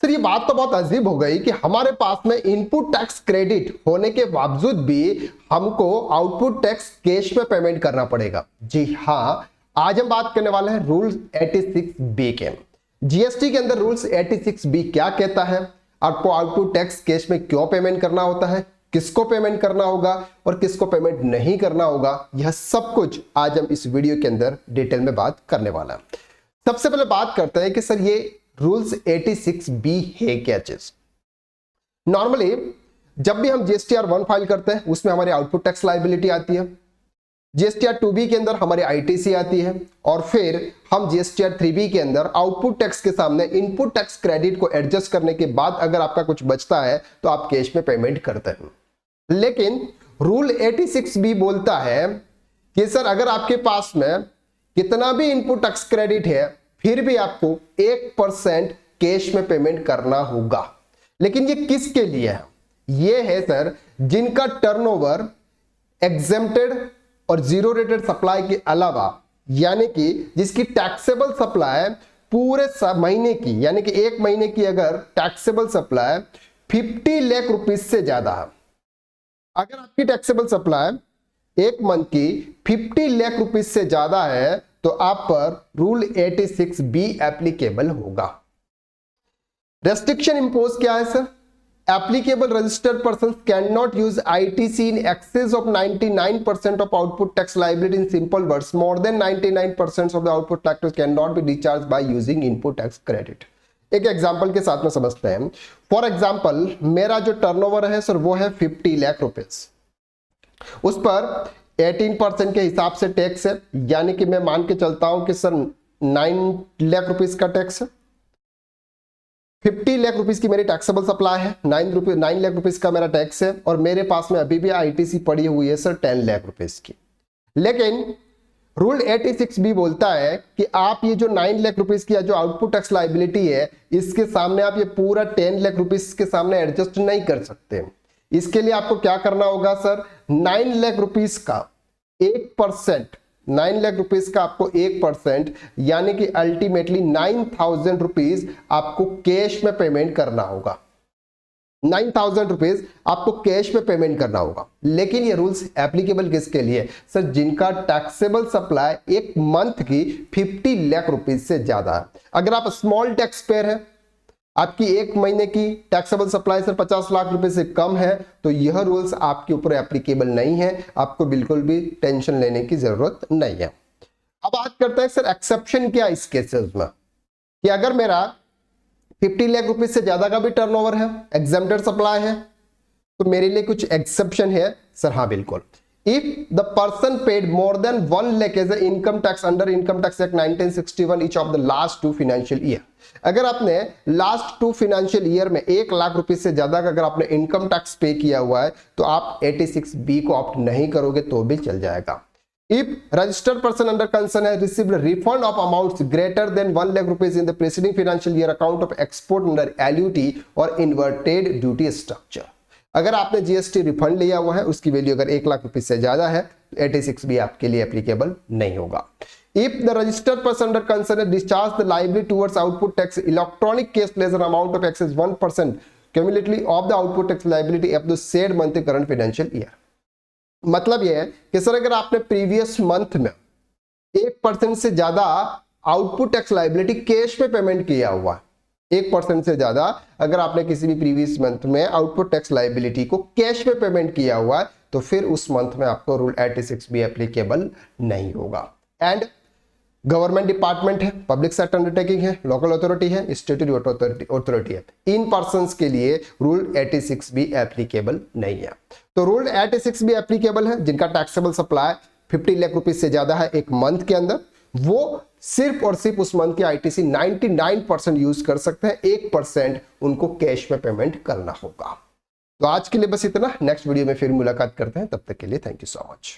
Sir ये बात तो बहुत अजीब हो गई कि हमारे पास में इनपुट टैक्स क्रेडिट होने के बावजूद भी हमको आउटपुट टैक्स कैश में पेमेंट करना पड़ेगा। जी हाँ, आज हम बात करने वाले हैं रूल्स 86B के। जीएसटी के अंदर रूल्स 86B क्या कहता है, आपको आउटपुट टैक्स कैश में क्यों पेमेंट करना होता है, किसको पेमेंट करना होगा और किसको पेमेंट नहीं करना होगा, यह सब कुछ आज हम इस वीडियो के अंदर डिटेल में बात करने वाला है। सबसे पहले बात करते हैं कि सर ये रूल्स 86B है क्या चीज। नॉर्मली जब भी हम जीएसटीआर 1 फाइल करते हैं उसमें हमारी आउटपुट टैक्स लायबिलिटी आती है, जीएसटीआर 2B के अंदर हमारी आईटीसी आती है और फिर हम जीएसटीआर 3B के अंदर आउटपुट टैक्स के सामने इनपुट टैक्स क्रेडिट को एडजस्ट करने के बाद अगर आपका कुछ बचता है तो आप कैश में पेमेंट करते हैं। लेकिन रूल 86B बोलता है कि सर अगर आपके पास में कितना भी इनपुट टैक्स क्रेडिट है फिर भी आपको 1% कैश में पेमेंट करना होगा। लेकिन ये किसके लिए है? ये है सर जिनका टर्नओवर एग्जेम्प्टेड और जीरो रेटेड सप्लाई के अलावा, यानी कि जिसकी टैक्सेबल सप्लाई पूरे महीने की, यानी कि एक महीने की अगर टैक्सेबल सप्लाई 50 लाख रुपीस से ज्यादा है, अगर आपकी टैक्सेबल सप्लाई एक मंथ की 50 लाख रुपीस से ज्यादा है तो आप पर रूल 86B एप्लीकेबल होगा। रेस्ट्रिक्शन इंपोज क्या है sir? Applicable registered person can not use ITC in excess of 99% of output tax liability. In simple words, more than 99% of the output tax can not be discharge by using input tax credit. एक example के साथ में समझते हैं। For example मेरा जो turnover है sir वो है 50 लाख रुपीस, उस पर 18% के हिसाब से टैक्स है, यानी कि मैं मान के चलता हूं कि सर 9 लाख रुपीस का टैक्स है। 50 लाख रुपीस की मेरी टैक्सेबल सप्लाई है, 9 लाख रुपीस का मेरा टैक्स है और मेरे पास में अभी भी आईटीसी पड़ी हुई है सर 10 लाख रुपीस की। लेकिन रूल 86B बोलता है कि आप ये जो 9 लाख रुपीस की जो आउटपुट टैक्स लायबिलिटी है इसके सामने आप ये पूरा 10 लाख रुपीस के सामने एडजस्ट नहीं कर सकते। इसके लिए आपको क्या करना होगा सर, 9 लाख रुपीस का 1%, 9 लाख रुपीस का आपको 1% यानी कि अल्टीमेटली 9,000 रुपीस आपको कैश में पेमेंट करना होगा। 9,000 रुपीस आपको कैश में पेमेंट करना होगा। लेकिन ये रूल्स एप्लीकेबल किसके लिए सर? जिनका टैक्सेबल सप्लाई एक मंथ की 50 लाख रुपीस से ज्यादा है। अगर आप स्मॉल टैक्स पेयर है, आपकी एक महीने की टैक्सेबल सप्लाई सर 50 लाख रुपए से कम है तो यह रूल्स आपके ऊपर एप्लीकेबल नहीं है, आपको बिल्कुल भी टेंशन लेने की जरूरत नहीं है। अब बात करते हैं सर एक्सेप्शन क्या इस केसेस में, कि अगर मेरा 50 लाख रुपीस से ज्यादा का भी टर्नओवर है, एग्जेम्प्टेड सप्लाई है, तो मेरे लिए कुछ एक्सेप्शन है सर? हाँ बिल्कुल। If the person paid more than 1 lakh as an income tax under Income Tax Act 1961 each of the last 2 financial year, अगर आपने लास्ट 2 फाइनेंशियल ईयर में 1 लाख रुपीस से ज्यादा का अगर आपने इनकम टैक्स पे किया हुआ है तो आप 86B को ऑप्ट नहीं करोगे तो भी चल जाएगा। If registered person under concern has received a refund of amounts greater than 1 lakh rupees in the preceding financial year account of export under LUT or inverted duty structure, अगर आपने GST refund लिया हुआ है उसकी value अगर 1 lakh rupees से ज्यादा है तो 86B आपके लिए एप्लीकेबल नहीं होगा। If the registered person under concern has discharged the liability towards output tax electronic cash ledger amount of excess 1% cumulatively of the output tax liability of the said month current financial year, मतलब यह है कि sir अगर आपने previous month में 1% से ज्यादा output tax liability cash में पेमेंट किया हुआ है, 1% से ज्यादा अगर आपने किसी भी प्रीवियस मंथ में आउटपुट टैक्स लायबिलिटी को कैश में पेमेंट किया हुआ है तो फिर उस मंथ में आपको रूल 86B एप्लीकेबल नहीं होगा। एंड गवर्नमेंट डिपार्टमेंट है, पब्लिक सेक्टर अंडरटेकिंग है, लोकल अथॉरिटी है, स्टैट्यूटरी अथॉरिटी है, इन पर्संस के लिए रूल 86B एप्लीकेबल नहीं है। तो रूल 86B एप्लीकेबल है जिनका टैक्सेबल सप्लाई 50 लाख रुपीस से ज्यादा है एक मंथ के अंदर, वो सिर्फ और सिर्फ उस मंथ की आईटीसी 99% यूज कर सकते हैं, 1% उनको कैश में पेमेंट करना होगा। तो आज के लिए बस इतना, नेक्स्ट वीडियो में फिर मुलाकात करते हैं, तब तक के लिए थैंक यू सो मच।